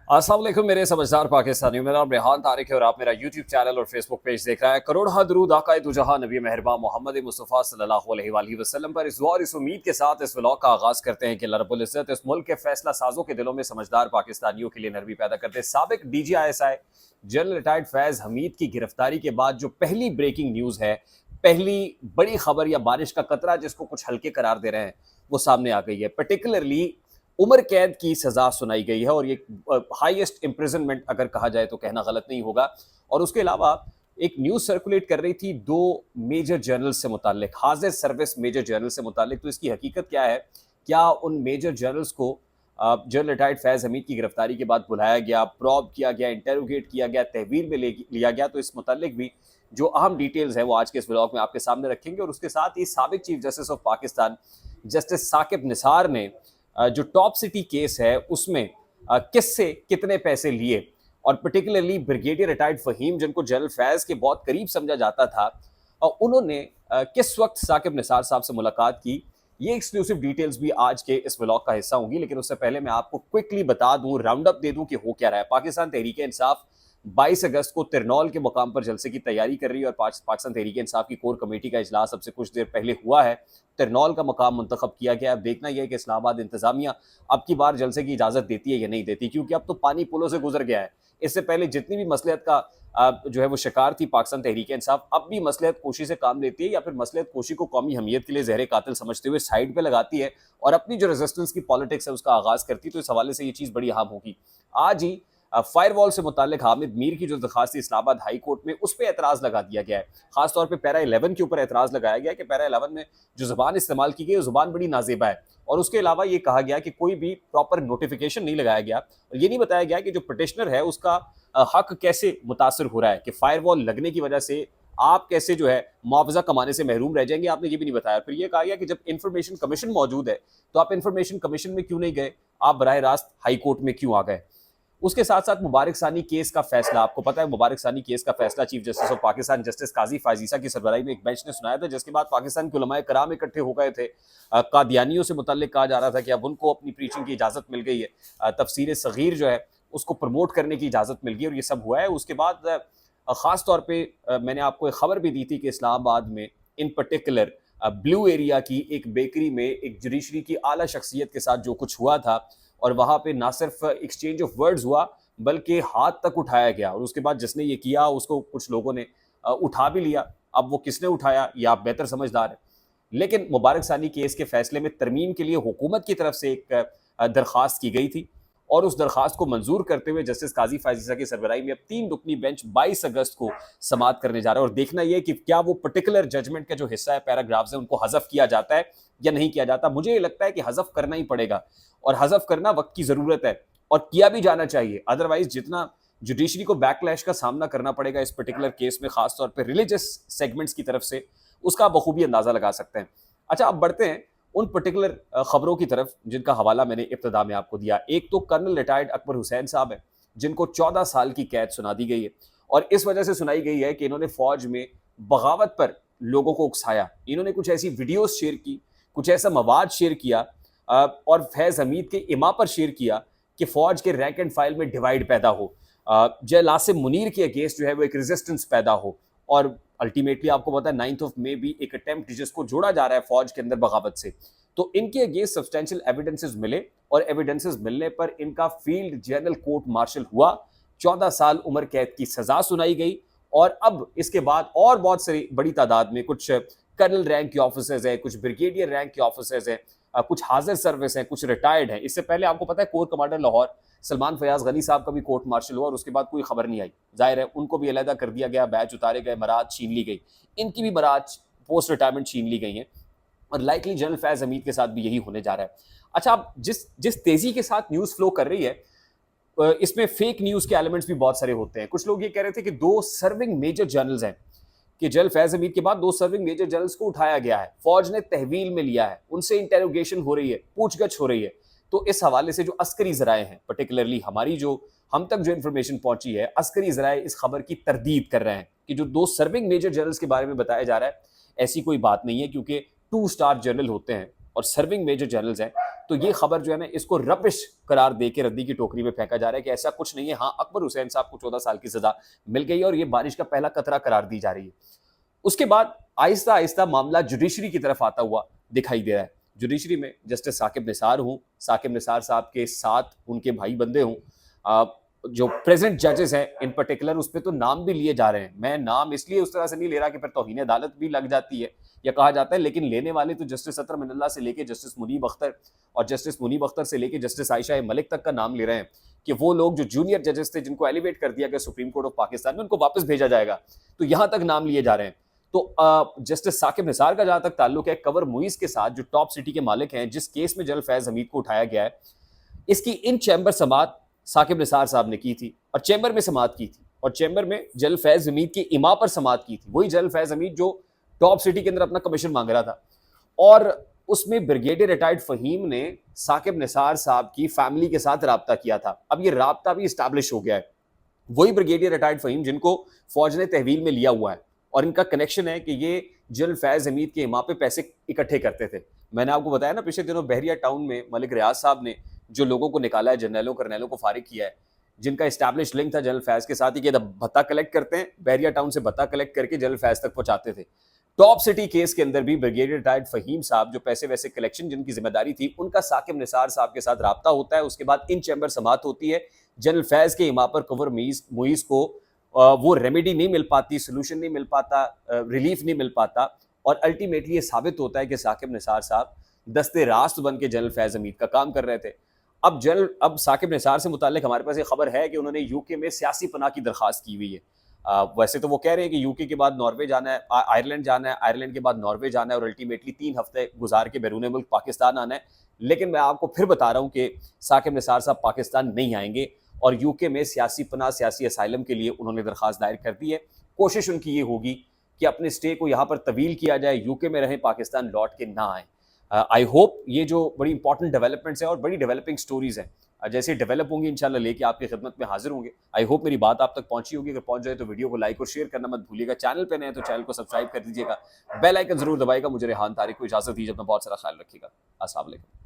अस्सलाम वालेकुम मेरे समझदार पाकिस्तानियों। मेरा नाम रेहान तारिक है और आप मेरा यूट्यूब चैनल और फेसबुक पेज देख रहा है। करोड़ दरूद आक़ाए दो जहां नबी मेहरबान मोहम्मद मुस्तफ़ा सल्लल्लाहु अलैहि वसल्लम पर इस दुआ और इस उम्मीद के साथ इस व्लॉग का आगाज़ करते हैं कि अल्लाह रब्बुल इज़्ज़त इस मुल्क के फैसला साजों के दिलों में समझदार पाकिस्तानियों के लिए नरमी पैदा करते। साबिक DGISI जनरल रिटायर्ड फैज़ हमीद की गिरफ्तारी के बाद जो पहली ब्रेकिंग न्यूज़ है, पहली बड़ी खबर या बारिश का कतरा जिसको कुछ हल्के करार दे रहे हैं, वो सामने आ गई है। पर्टिकुलरली उम्र कैद की सजा सुनाई गई है और ये हाईएस्ट इम्प्रिजनमेंट अगर कहा जाए तो कहना गलत नहीं होगा। और उसके अलावा एक न्यूज़ सर्कुलेट कर रही थी दो मेजर जर्नल से मुतालिक, हाजिर सर्विस मेजर जर्नल से मुतालिक। तो इसकी हकीकत क्या है? क्या उन मेजर जर्नल्स को जनरल रिटायर्ड फैज़ हमीद की गिरफ्तारी के बाद बुलाया गया, प्रॉब किया गया, इंटेरोगेट किया गया, तहवील में लिया गया? तो इस मुतालिक भी जो अहम डिटेल्स है वो आज के इस व्लॉग में आपके सामने रखेंगे। और उसके साथ ही साबिक chief justice of Pakistan justice Saqib Nisar ने जो टॉप सिटी केस है उसमें किससे कितने पैसे लिए, और पर्टिकुलरली ब्रिगेडियर रिटायर्ड फ़हीम जिनको जनरल फैज़ के बहुत करीब समझा जाता था, उन्होंने किस वक्त साकिब निसार साहब से मुलाकात की, ये एक्सक्लूसिव डिटेल्स भी आज के इस व्लॉग का हिस्सा होंगी। लेकिन उससे पहले मैं आपको क्विकली बता दूं, राउंड अप दे दूं कि हो क्या रहा है। पाकिस्तान तहरीक इंसाफ 22 अगस्त को तिरनौल के मुकाम पर जलसे की तैयारी कर रही है और पाकिस्तान तहरीक इंसाफ की कोर कमेटी का इजलास अब से कुछ देर पहले हुआ है। तिरनौल का मुकाम मुंतखब किया गया। अब देखना यह है कि इस्लामाबाद इंतजामिया अब की बार जलसे की इजाज़त देती है या नहीं देती, क्योंकि अब तो पानी पुलों से गुजर गया है। इससे पहले जितनी भी मसलियत का जो है वो शिकार थी पाकिस्तान तहरीक इंसाफ, अब भी मसलियत कोशी से काम लेती है या फिर मसलियत कोशी को कौमी हमीयत के लिए जहर कातिल समझते हुए साइड पे लगाती है और अपनी जो रेजिस्टेंस की पॉलिटिक्स है उसका आगाज़ करती है। तो इस हवाले से ये चीज़ बड़ी अहम होगी। आज ही फायरवॉल से मुतालिक हामिद मीर की जो दरखास्त थी इस्लामाबाद हाई कोर्ट में, उस पर एतराज़ लगा दिया गया है। खासतौर पर पैरा 11 के ऊपर एतराज़ लगाया गया है कि पैरा 11 में जो ज़ुबान इस्तेमाल की गई वो ज़ुबान बड़ी नाजेबा है। और उसके अलावा ये कहा गया कि कोई भी प्रॉपर नोटिफिकेशन नहीं लगाया गया और ये नहीं बताया गया कि जो पिटिशनर है उसका हक कैसे मुतासर हो रहा है, कि फायरवॉल लगने की वजह से आप कैसे जो है मुआवजा कमाने से महरूम रह जाएंगे, आपने ये भी नहीं बताया। फिर ये कहा गया कि जब इंफॉर्मेशन कमीशन मौजूद है तो आप इंफॉर्मेशन कमीशन में क्यों नहीं गए, आप बराह रास्त हाई कोर्ट में क्यों आ गए। उसके साथ साथ मुबारक सानी केस का फैसला, आपको पता है मुबारक सानी केस का फैसला chief justice of Pakistan justice Qazi फाजीसा की सरबराही में एक बेंच ने सुनाया था, जिसके बाद पाकिस्तान के उलमाए कराम इकट्ठे हो गए थे। कादियानियों से मुतल्लिक कहा जा रहा था कि अब उनको अपनी प्रीचिंग की इजाज़त मिल गई है, तफसीर सगीर जो है उसको प्रमोट करने की इजाज़त मिल गई और ये सब हुआ है। उसके बाद ख़ास तौर पर मैंने आपको एक खबर भी दी थी कि इस्लामाबाद में इन पर्टिकुलर ब्लू एरिया की एक बेकरी में एक जुडिशरी की आला शख्सियत के साथ जो कुछ हुआ था, और वहाँ पे ना सिर्फ एक्सचेंज ऑफ वर्ड्स हुआ बल्कि हाथ तक उठाया गया, और उसके बाद जिसने ये किया उसको कुछ लोगों ने उठा भी लिया। अब वो किसने उठाया ये आप बेहतर समझदार है। लेकिन मुबारक सानी केस के फैसले में तरमीम के लिए हुकूमत की तरफ से एक दरख्वास्त की गई थी और उस दरख्वास्त को मंजूर करते हुए जस्टिस काजी फाजीसा की सरबराही में अब 3 रुकनी बेंच 22 अगस्त को समाअत करने जा रहा है। और देखना यह कि क्या वो पर्टिकुलर जजमेंट का जो हिस्सा है, पैराग्राफ्स है, उनको हज़फ किया जाता है या नहीं किया जाता। मुझे ये लगता है कि हज़फ करना ही पड़ेगा और हज़फ करना वक्त की ज़रूरत है और किया भी जाना चाहिए। अदरवाइज जितना जुडिशरी को बैकलैश का सामना करना पड़ेगा इस पर्टिकुलर केस में, खासतौर पर रिलीजियस सेगमेंट्स की तरफ से, उसका बखूबी अंदाजा लगा सकते हैं। अच्छा, अब बढ़ते हैं उन पर्टिकुलर खबरों की तरफ जिनका हवाला मैंने इब्तिदा में आपको दिया। एक तो कर्नल रिटायर्ड अकबर हुसैन साहब है जिनको 14 साल की कैद सुना दी गई है और इस वजह से सुनाई गई है कि इन्होंने फौज में बगावत पर लोगों को उकसाया। इन्होंने कुछ ऐसी वीडियोस शेयर की, कुछ ऐसा मवाद शेयर किया और फैज़ हमीद के इमा पर शेयर किया कि फौज के रैंक एंड फाइल में डिवाइड पैदा हो, जय लासिम मुनीर के अगेंस्ट जो है वो एक रेजिस्टेंस पैदा हो, और अल्टीमेटली आपको पता है 9 मई भी एक अटेम्प्ट जिसको जोड़ा जा रहा है फौज के अंदर बगावत से। तो इनके अगेंस्ट सब्सटेंशियल एविडेंसेस मिले और एविडेंसेस मिलने पर इनका फील्ड जनरल कोर्ट मार्शल हुआ, 14 साल उम्र कैद की सजा सुनाई गई और अब इसके बाद और बहुत सारी बड़ी तादाद में कुछ कर्नल रैंक के ऑफिसर्स हैं, कुछ ब्रिगेडियर रैंक के ऑफिसर्स हैं, कुछ हाजिर सर्विस हैं, कुछ रिटायर्ड हैं। इससे पहले आपको पता है कोर कमांडर लाहौर सलमान फयाज गनी साहब का भी कोर्ट मार्शल हुआ और उसके बाद कोई खबर नहीं आई। जाहिर है उनको भी अलहदा कर दिया गया, बैच उतारे गए, मराद छीन ली गई, इनकी भी मराद पोस्ट रिटायरमेंट छीन ली गई हैं और लाइकली जनरल फैज हमीद के साथ भी यही होने जा रहा है। अच्छा, अब जिस जिस तेजी के साथ न्यूज़ फ्लो कर रही है, इसमें फेक न्यूज़ के एलिमेंट्स भी बहुत सारे होते हैं। कुछ लोग ये कह रहे थे कि 2 सर्विंग मेजर जनरल्स हैं, कि जनरल फैज हमीद के बाद 2 सर्विंग मेजर जनरल्स को उठाया गया है, फौज ने तहवील में लिया है, उनसे इंटेरोगेशन हो रही है, पूछगछ हो रही है। तो इस हवाले से जो अस्करी ज़राए हैं, पर्टिकुलरली हमारी जो हम तक जो इन्फॉर्मेशन पहुंची है, अस्करी ज़राए इस खबर की तरदीद कर रहे हैं कि जो 2 सर्विंग मेजर जनरल्स के बारे में बताया जा रहा है, ऐसी कोई बात नहीं है, क्योंकि 2 स्टार जनरल होते हैं और सर्विंग मेजर जनरल्स हैं, तो ये खबर जो है ना इसको रबिश करार दे के रद्दी की टोकरी में फेंका जा रहा है कि ऐसा कुछ नहीं है। हाँ, अकबर हुसैन साहब को 14 साल की सजा मिल गई है और ये बारिश का पहला कतरा करार दी जा रही है। उसके बाद आहिस्ता आहिस्ता मामला जुडिशरी की तरफ आता हुआ दिखाई दे रहा है। जुडिशरी में जस्टिस साकिब निसार हूँ, साकिब निसार साहब के साथ उनके भाई बंदे हूँ, जो प्रेजेंट जजेस हैं इन पर्टिकुलर, उस पर तो नाम भी लिए जा रहे हैं। मैं नाम इसलिए उस तरह से नहीं ले रहा कि फिर तौहीन अदालत भी लग जाती है या कहा जाता है, लेकिन लेने वाले तो जस्टिस अतर मिनल्ला से लेके जस्टिस मुनीब अख्तर और जस्टिस मुनीब अख्तर से लेके जस्टिस आयशा मलिक तक का नाम ले रहे हैं कि वो लोग जो जूनियर जजेस थे जिनको एलिवेट कर दिया गया सुप्रीम कोर्ट ऑफ पाकिस्तान में, उनको वापस भेजा जाएगा। तो यहां तक नाम लिए जा रहे हैं। तो जस्टिस साकिब निसार का जहां तक ताल्लुक है कवर मुइज के साथ, जो टॉप सिटी के मालिक हैं, जिस केस में जनरल फैज हमीद को उठाया गया है, इसकी इन चैम्बर समात साकिब निसार साहब ने की थी और चैम्बर में समात की थी और चैम्बर में जनरल फैज हमीद की इमा पर समात की थी। वही जनरल फैज हमीद जो टॉप सिटी के अंदर अपना कमीशन मांग रहा था और उसमें ब्रिगेडियर रिटायर्ड फहीम ने साकिब निसार साहब की फैमिली के साथ राब्ता किया था। अब ये राब्ता भी इस्टेब्लिश हो गया है। वही ब्रिगेडियर रिटायर्ड फहीम जिनको फौज ने तहवील में लिया हुआ है और इनका कनेक्शन है कि ये जनरल फैज हमीद के इमा पे पैसे इकट्ठे करते थे। मैंने आपको बताया ना पिछले दिनों बहरिया टाउन में मलिक रियाज साहब ने जो लोगों को निकाला है, जर्नैलों करनैलों को फारिग किया है, जिनका एस्टैब्लिश लिंक था जनरल फैज के साथ ही, कि भत्ता कलेक्ट करते हैं, बहरिया टाउन से भत्ता कलेक्ट करके जनरल फैज तक पहुंचाते थे। टॉप सिटी केस के अंदर भी ब्रिगेडियर रिटायर्ड फहीम साहब जो पैसे वैसे कलेक्शन जिनकी जिम्मेदारी थी, उनका साकिब निसार साहब के साथ राब्ता होता है। उसके बाद इन चैम्बर समात होती है। जनरल फैज के इमा पर कवर मुइज को वो रेमेडी नहीं मिल पाती, सोल्यूशन नहीं मिल पाता, रिलीफ नहीं मिल पाता और अल्टीमेटली ये साबित होता है कि साकिब निसार साहब दस्ते रास्त बन के जनरल फैज हमीद का काम कर रहे थे। अब साकिब निसार से मुताल्लिक हमारे पास ये खबर है कि उन्होंने यूके में सियासी पनाह की दरखास्त की हुई है। वैसे तो वो कह रहे हैं कि यूके के बाद नॉर्वे जाना है, आयरलैंड जाना है, आयरलैंड के बाद नॉर्वे जाना है और अल्टीमेटली 3 हफ्ते गुजार के बैरून मुल्क पाकिस्तान आना है। लेकिन मैं आपको फिर बता रहा हूँ कि साकिब निसार साहब पाकिस्तान नहीं आएंगे और यूके में सियासी पनाह, सियासी असाइलम के लिए उन्होंने दरखास्त दायर कर दी है। कोशिश उनकी ये होगी कि अपने स्टे को यहाँ पर तवील किया जाए, यूके में रहें, पाकिस्तान लौट के ना आए। आई होप ये जो बड़ी इंपॉर्टेंट डेवलपमेंट्स हैं और बड़ी डेवलपिंग स्टोरीज हैं, जैसे डेवलप होंगी इंशाल्लाह लेके आपकी खिदमत में हाजिर होंगे। आई होप मेरी बात आप तक पहुंची होगी। अगर पहुंच जाए तो वीडियो को लाइक और शेयर करना मत भूलिएगा। चैनल पे नए हैं तो चैनल को सब्सक्राइब कर दीजिएगा, बेल आइकन जरूर दबाएगा। मुझे रेहान तारिक को इजाजत दीजिए, अपना बहुत सारा ख्याल रखिएगा। अस्सलाम वालेकुम।